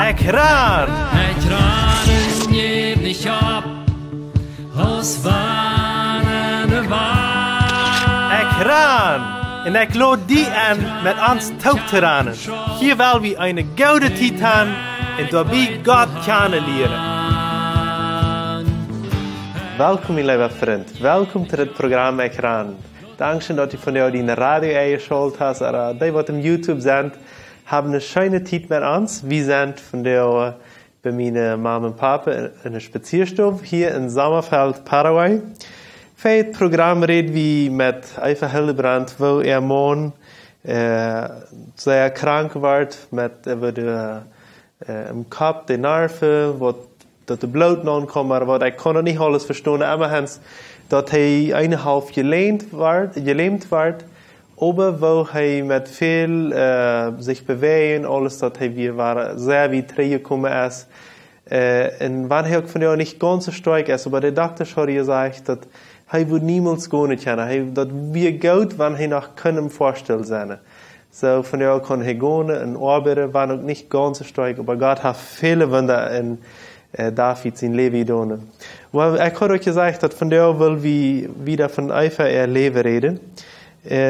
Ekjran! Ekjranen geef niet op, als wanneer waar. Ekjran! En ik lood die aan met ons taubteranen. Hier wil we een gouden titan en daarbij God kennenlernen. Welkom, mijn lieve vriend. Welkom tot het programma Ekjran. Dankzij dat je van jou die in de radio eingeschaltet hast, oder die wat op YouTube zijn, hebben een schöne tijd met ons. We zijn vandaag bij mijn mama en papa in een spazierstof hier in Sommerfeld, Paraguay. Voor het programma reden we met Eva Hildebrand, wo man zeer krank werd met im kop, de nerven, wat dat de bloed aankwam, maar wat ik kon niet alles verstaan. Maar dat hij 1,5 gelähmt werd, aber wo hij met veel zich bewegen, alles dat hij weer sehr wie teruggekommen is. En wanneer hij ook van jou niet ganz so stark is, aber de dokter had gezegd dat hij would niemals gaan kunnen. Dat weer goed, wanneer hij nog kunnen voorstellen zijn. So von jou kon hij gaan en arbeiten, waren ook niet ganz so stark, aber Gott hat viele Wunder in David zijn leven gedaan. Maar ik had ook gezegd dat van jou wil we wieder van Eva leven reden.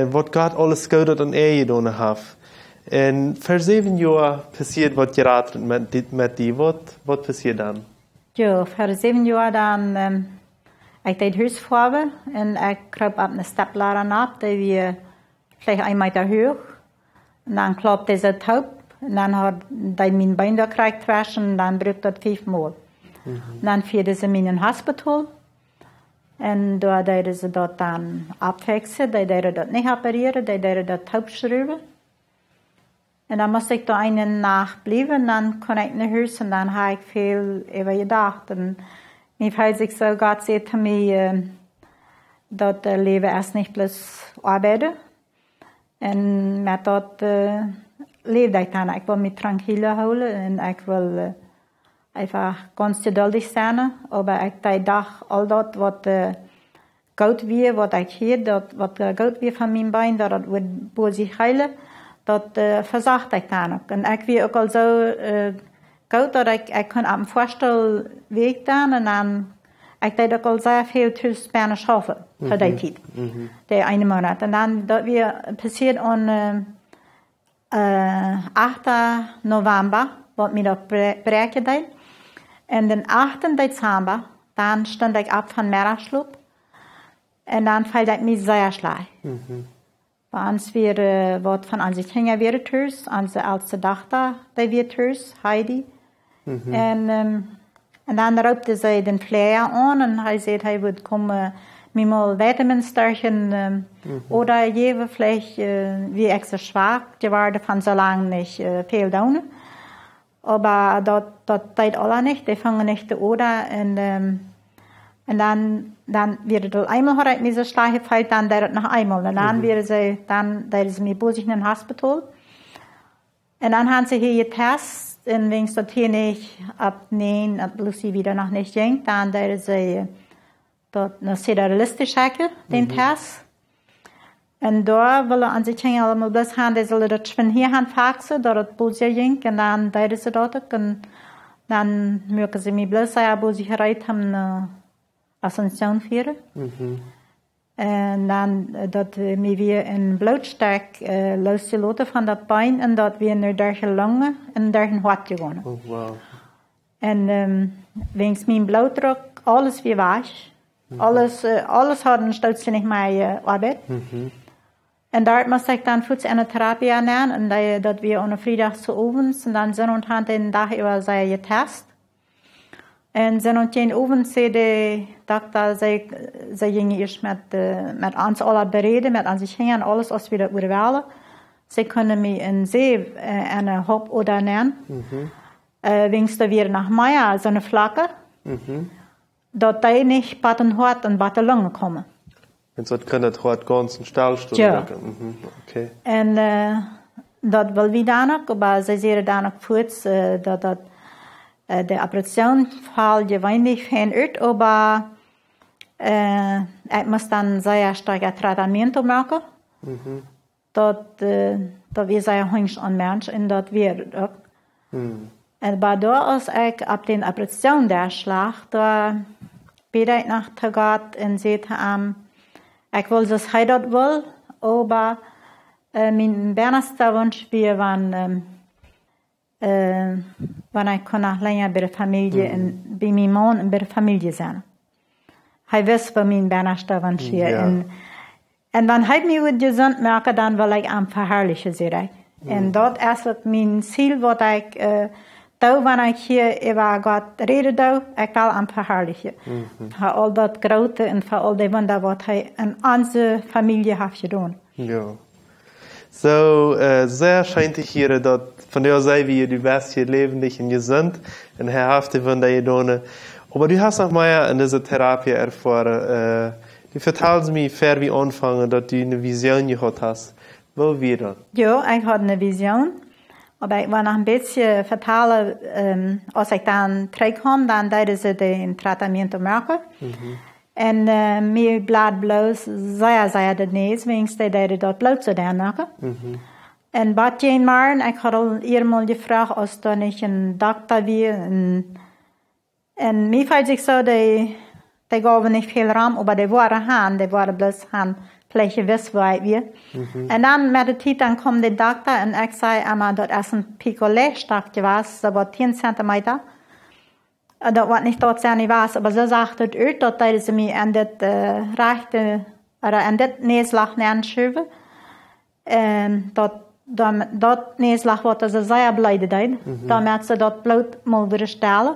Wat God alles goed aan gedaan heeft. En voor 7 jaar passiert wat geraad met die. Wat passiert dan? Ja, voor 7 jaar dan, ik deed huisvrouwen en ik kroop op een stapladder op, die we vielleicht 1 Meter hoog. En dan klopte deze taub. En dan had hij mijn bein gekriegt waschen en dan brukte dat 5 Mal. Dan vierde ze mij in een hospital. En daar deden ze dat dan afheksen. Die deden dat niet opereren, die deden dat taubschrieven. En dan moest ik daar een nacht blijven. Dan kon ik naar huis en dan had ik veel over gedacht. En mijn vrouw zegt zo, God zei te mij, dat leven is niet plus arbeiden. En met dat leefde ik dan. Ik wil me tranquille houden en ik wil einfach ganz geduldig zijn. Maar ik dacht, al dat wat goed weer, wat ik hier, dat wat goed weer van mijn bein, dat het wordt voor zich heilen, dat verzacht ik dan ook. En ik weer ook al zo goed dat ik kon aan me voorstellen weg dan en dan ik deed ook al zeer veel tussen Spanisch houden voor die tijd. Die 1 maand. En dan dat weer passiert aan 8 november, wat mij dat bereikt deed. En den 8 december, dan stond ik op van middagslaap. En dan viel ik mij zeer slecht. Bij ons weer wat van onze kinderen weer thuis, onze oudste dochter, die weer thuis, Heidi. En dan roepte zij den Flyer aan en hij zei hij would komen mir mal Vitamins stärken oder geven, vielleicht wie extra schwach geworden von so lange nicht viel down. Aber dat deed alle nicht, die fangen nicht die oder en dan wird het einmal hat mir so schlecht gefallen, dann deed het noch einmal und dann wird sie dann deed sie mir bosig in ein Hospital. Und dann haben sie hier getestet, und wenn es das hier nicht abnehmen, ab Lucy wieder noch nicht ging, dann deed sie dat een serialistisch hacken, den Test. En daar willen aan zich allemaal best gaan, die zullen dat van hier gaan faxen, dat het boosje ging, en dan deden ze dat ook. En dan merken ze mij best, ja, boosje gereid hebben Ascension vieren. En dan dat we weer een bloedstek losgelaten van dat pijn, en dat we naar derge longen en derge hart gegaan. Oh, wow. En wegens mijn bloeddruk, alles weer was. Alles had een stootje niet meer arbeid. En daar moest ik dan voets in de therapie aan en dat we op een vrijdagavond en dan zijn we aan de dag over zij getest. En zijn we in avond zei de dokter, zij gingen eerst met ons alle bereden, met onze gingen en alles als we dat willen. Ze kunnen me een zee en een hop oder nemen. Wings er weer nog meer zo'n vlakke. Dat die niet baten hart en baten longen komen. En zo kan het hart ganz in stal staan. Ja. Okay. En dat wil we dan ook, maar zij zeggen dan ook voort dat de operatie valt je weinig van uit, maar ik moest dan zeer sterk tratamiento maken. Dat we zeer hongers aan mensen en dat weer ook. En waardoor als ik op de operation daar slag, daar bid ik naar God en zei hem, ik wil zoals hij dat wil, maar mijn bernste wens weer wanneer ik kon langer bij de familie en bij mijn man en bij de familie zijn. Hij wist wat mijn bernste wens weer. En wanneer hij mij gezond maakt, dan wil ik hem verherrlijken, zei ik. En dat is wat mijn ziel, wat ik doe, wanneer ik hier over God reden doe, ik wil hem verherrlijken. Voor al dat grote en voor al die wunder wat hij in onze familie heeft gedaan. Ja. So, sehr scheint ich hier, dat von der Seite, wie du bist hier lebendig und gesund und herhafte von der Jedone. Aber du hast noch mal in dieser Therapie erfahren, du vertellst mir fair wie anfangen, dass du eine Vision gehabt hast. Wo wieder? Ja, ich hatte eine Vision. Aber ich war noch ein bisschen vertellen, als ich dann terugkwam, dann deden ze den Tratamiento maken. En mir blad bloos sehr de nees, wings die deden dat bloot zo dan maken. En wat je maar, ik had al eenmaal gevraagd als er niet een dokter weer. En mij fällt zich zo, die gaven niet veel raam, maar die waren bloos gaan plekken wist waar ik weer. En dan met de tijd, dan kwam de dokter en ik zei, maar dat is een picolé-stakje was, dat was 10 centimeter. Dat wat niet tot zijn was, maar ze zag het uit dat ze mij aan dit rechte, aan dit neerslag neerschuiven. En dat neerslag wat ze zeer blijde deed, daarmee ze dat bloed mogen stellen.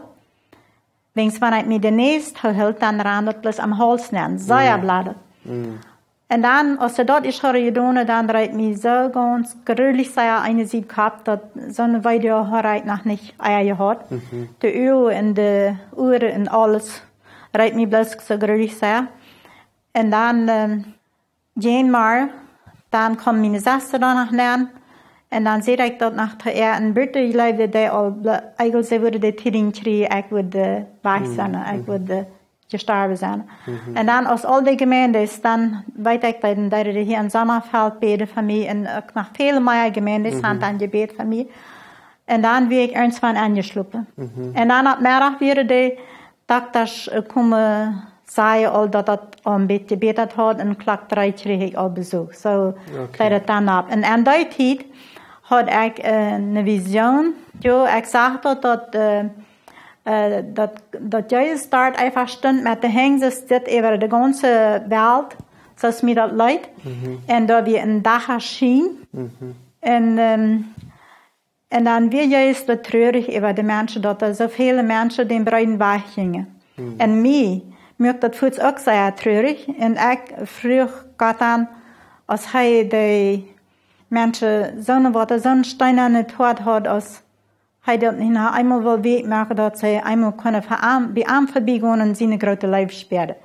Wings wanneer ik me de neus hield, dan raam dat plus am hals neer, zeer blijde. En dan, als ze dat is gedaan, dan draait me zo ganz gruwelijk zeer eine Sied gehabt, dat zo'n video had ik nog niet eier gehad. De uur en de uren en alles rijdt me bloos zo gruwelijk zeer. En dan, eenmaal, dan kwam mijn zuster dan nog neer. En dan zei ik dat nog een buurte leefde, die al, eigenlijk ze wilde de tiring krijgen, ik wilde weg zijn, ik wilde gestorven zijn. En dan als al die gemeentes, dan weet ik dat er hier in Sommerveld beden van mij en ook nog veel meer gemeentes zijn dan gebed van mij. En dan werd ik ergens van aangeslopen. En dan op middag weer de dokters komen zeggen al dat het een beetje beter had en klok 3 kreeg ik al bezoek. Zo deed het dan op. En aan die tijd had ik een visioen. Ja, ik zag dat jij start einfach stond met de hengst zit over de ganze wereld, zoals mij dat leidt. En dat we een dag zien. En dan weer juist wat treurig over de mensen, dat er zoveel mensen den bruiden weggingen. En mij maakt dat voets ook zeer treurig. En ik vroeg God aan, als hij de mensen zo'n stein aan het hoofd had, als hij dat niet eenmaal wil wegmaken, dat zij eenmaal kunnen bij hem voorbij gaan en zijn grote leven spelen.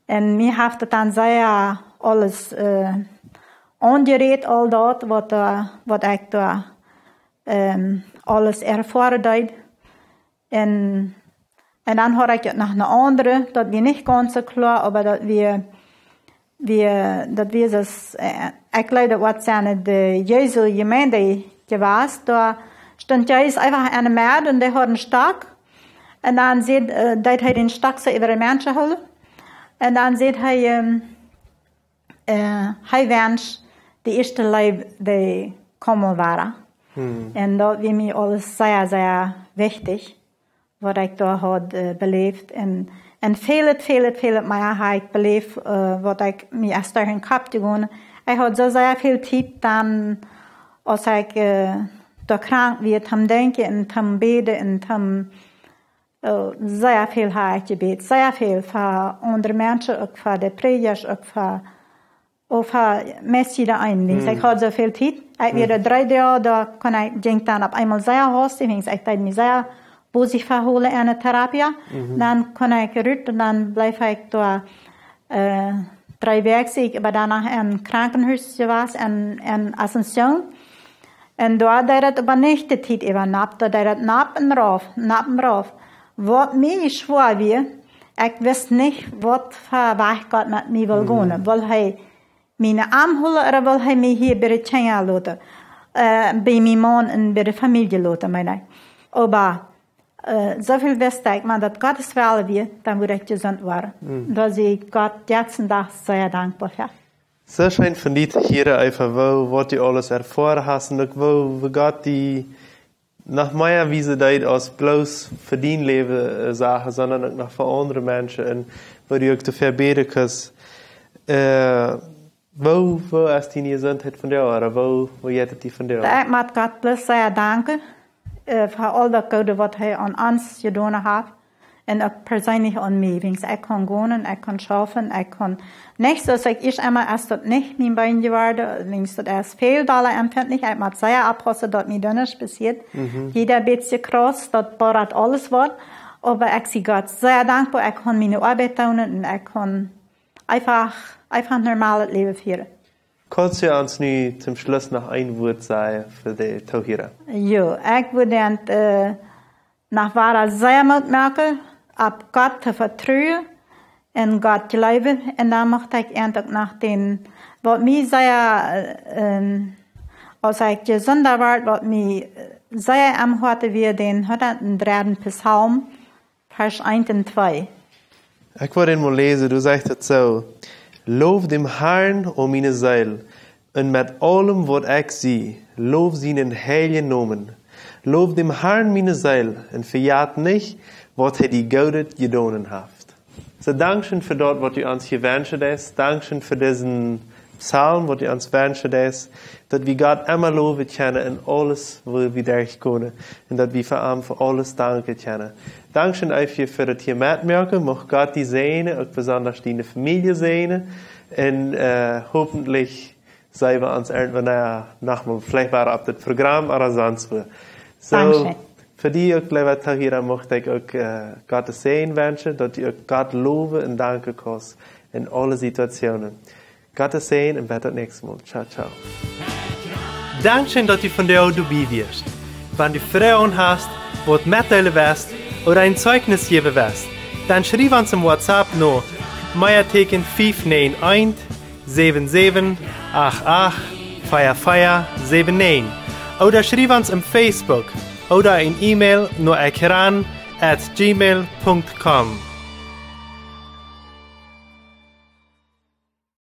En mij heeft het dan zeer alles aangereed, al dat, wat ik daar alles ervaren deed. En dan had ik het nog een andere, dat we niet ganz zo klaar, maar dat we dus, ik geloof dat wat zijn de Jezus gemeente geweest, daar stond Jezus einfach aan de maat en die had een stok. En dan deed hij den stok zo over de mensen houden. En dan zei hij wens de eerste leven die komen waren. En dat was mij alles zeer, zeer wichtig, wat ik daar had beleefd. En veel meer heb ik beleefd, wat ik me als daar in kap te gaan. Ik had zo zeer veel tijd dan, als ik daar krank werd, te denken en te beden en te zeer veel heb ik gebeden. Zeer veel voor andere mensen, ook voor de predikers, ook voor mensen daarin. Ik had zoveel tijd. Ik werd 3 dagen, daar kon ik ging dan op eenmaal zeer hastig. Ik deed me zeer bozig verholen aan de therapie. Dan kon ik eruit en dan blijf ik daar 3 weken. Ik ben daarna in een krankenhuis geweest in Ascension. En daar deed het op niet de tijd even nap. Daar deed het nap en raaf. Wat mij zwaar was, ik wist niet wat voor weg God met mij wil gaan. Wil hij mijn arm houden of wil hij mij hier bij de tjengen laten? Bij mijn man en bij de familie laten, meine ik. Aber so viel wüsste ich, man, dass Gottes Wille wäre, dann würde ich gesund werden. Da sehe ich Gott jetzt und da sehr dankbar für. So schön von dir hier einfach, wo du alles erfahren hast und wo Gott die nach meiner Wiese deed als bloß für dein Leben Sachen, sondern auch noch für andere Menschen und wo du auch dafür beten kannst. Wo ist deine Gesundheit von dir oder wo jettet die von dir? Ich mag Gott bloß sehr danken für all das Gute, was er an uns getan hat. Und auch persönlich an mich. Ich kann gehen, ich kann schaffen, ich kann nicht, so sag ich immer, erst dort nicht mein Bein geworden, links dort erst Fehldollar empfindlich, ich mag sehr abpassen, dort mir dann nicht passiert. Jeder bisschen krass, dort baut alles was. Aber ich sehe Gott sehr dankbar, ich kann meine Arbeit tun und ich kann einfach ein normales Leben führen. Kannst du uns nu zum Schluss noch ein Wort sagen für die Tauhira? Ja, ich würde nach wahrer sehr merken, ab Gott zu vertrauen, in Gott glauben, und dann möchte ich endlich nach den, was mir sehr, als ich gesünder war, was mir sehr am Herzen wir den 103. Psalm, Vers 1 und 2. Ich wollte ihn mal lesen, du sagst es so, Lof dem Herrn, o meine Seele, und mit allem, was ich sehe, lof seinen heiligen Namen. Lof dem Herrn, meine Seele, und verjagt nicht, was die Gute getan hat. So, Dankeschön für dort, was du uns hier wünschen hast. Dankeschön für diesen Psalm, was du uns wünschen hast. Dass wir Gott immer loben können in alles, wo wir durchkommen. Und dass wir vor allem für alles danken können. Dankeschön euch für das hier mitmerken. Mag Gott die segnen, auch besonders deine Familie segnen. Und hoffentlich sehen wir uns irgendwann nochmal, vielleicht war auf das Programm oder sonst wo. So, Dankeschön. Für die auch, liebe Tauhira, möchte ich auch Gottes Segen wünschen, dass ihr Gott loben und danken kannst in allen Situationen. Gottes Segen und bis zum nächsten Mal. Ciao, ciao. Dankeschön, dass du von der dabei wirst. Wenn du Fragen hast, was mitteilen willst oder ein Zeugnis geben willst, dann schreib uns im WhatsApp noch Meierteken 591 77 88 4479 oder schreib uns im Facebook oder ein E-Mail nur ekjran@gmail.com.